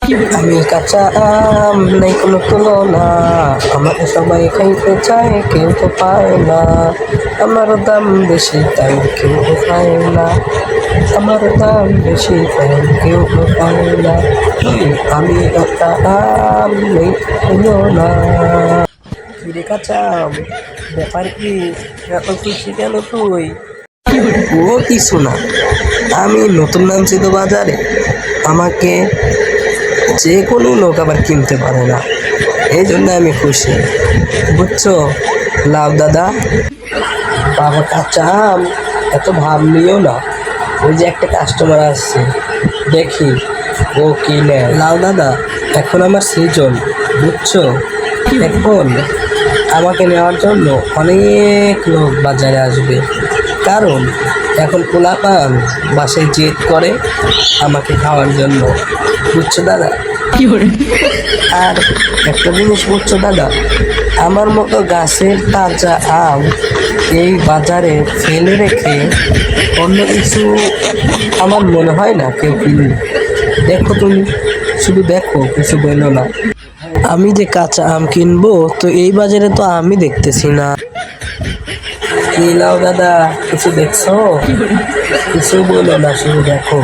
আমি কাঁচা আম, নেই কোনো তুলনা, আমাকে সবাই খাইতে চায়, কেউ তো পায় না। আমার দাম বেশি তাই কেউ তো পায় না, আমার দাম বেশি তাই কেউ তো পায় না। আমি কাঁচা আম, নেই তুলনা। কিরে কাঁচা আম, ব্যাপার কি? এত খুশি কেন তুই? ও কিছু না, আমি নতুন নামছি তো বাজারে, আমাকে যে কোনো লোক আবার কিনতে পারে না, এই জন্য আমি খুশি, বুঝছো? লাভ দাদা। বাবা কাঁচা আম, এত ভাব নিও না, ওই যে একটা কাস্টমার আসছে, দেখি ও কি নেয়। লাউ দাদা, এখন আমার সিজন, বুঝছো? এখন আমাকে নেওয়ার জন্য অনেক লোক বাজারে আসবে, কারণ এখন পোলাপান বাসায় জেদ করে আমাকে খাওয়ার জন্য, বুঝছো দাদা? আর একটা জিনিস বুঝছো দাদা, আমার মতো গাছের তাজা আম এই বাজারে ফেলে রেখে অন্য কিছু আমার মনে হয় না কেউ কিনবে। দেখো তুমি, শুধু দেখো, কিছু বললো না। আমি যে কাঁচা আম কিনবো, তো এই বাজারে তো আমি দেখতেছি না। কি লাও দাদা, কিছু দেখছো? কিছু বলো না, শুধু দেখো।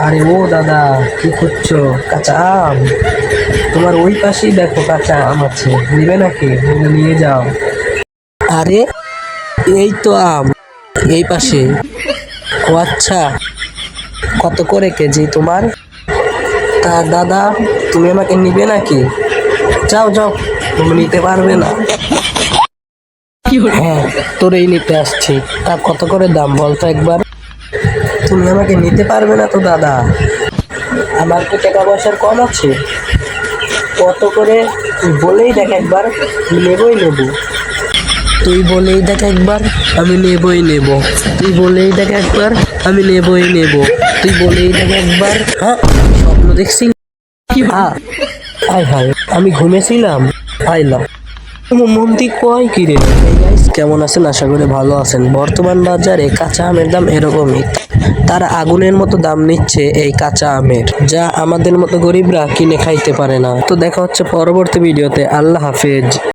আরে ও দাদা, কি করছো? কাঁচা আম তোমার ওই পাশেই দেখো, কাঁচা আম আছে, নিবে নাকি? নিয়ে যাও। আরে এই তো আম, এই পাশে। ও আচ্ছা, কত করে কেজি তোমার? তা দাদা, তুমি আমাকে নিবে নাকি? যাও যাও, তুমি নিতে পারবে না। হ্যাঁ, তোরেই নিতে আসছি। তা কত করে দাম বলতো একবার? তুমি আমাকে নিতে পারবে না তো দাদা, আমার তো টাকা পয়সার কম আছে। কত করে তুই বলেই দেখ একবার, আমি নেবই নেব। তুই বলেই দেখ একবার, আমি নেবই নেব। তুই বলেই দেখ একবার, আমি নেবই নেব। তুই বলেই দেখ একবার। হ্যাঁ, স্বপ্ন দেখছি। হ্যাঁ, হায় হায়, আমি ঘুমেছিলাম, আইলাম। মন্দি কয় কি রে? কেমন আছেন? আশা করি ভালো আছেন। বর্তমান বাজারে কাঁচা আমের দাম এরকমই, তারা আগুনের মতো দাম নিচ্ছে এই কাঁচা আমের, যা আমাদের মতো গরিবরা কিনে খাইতে পারে না। তো দেখা হচ্ছে পরবর্তী ভিডিওতে। আল্লাহ হাফেজ।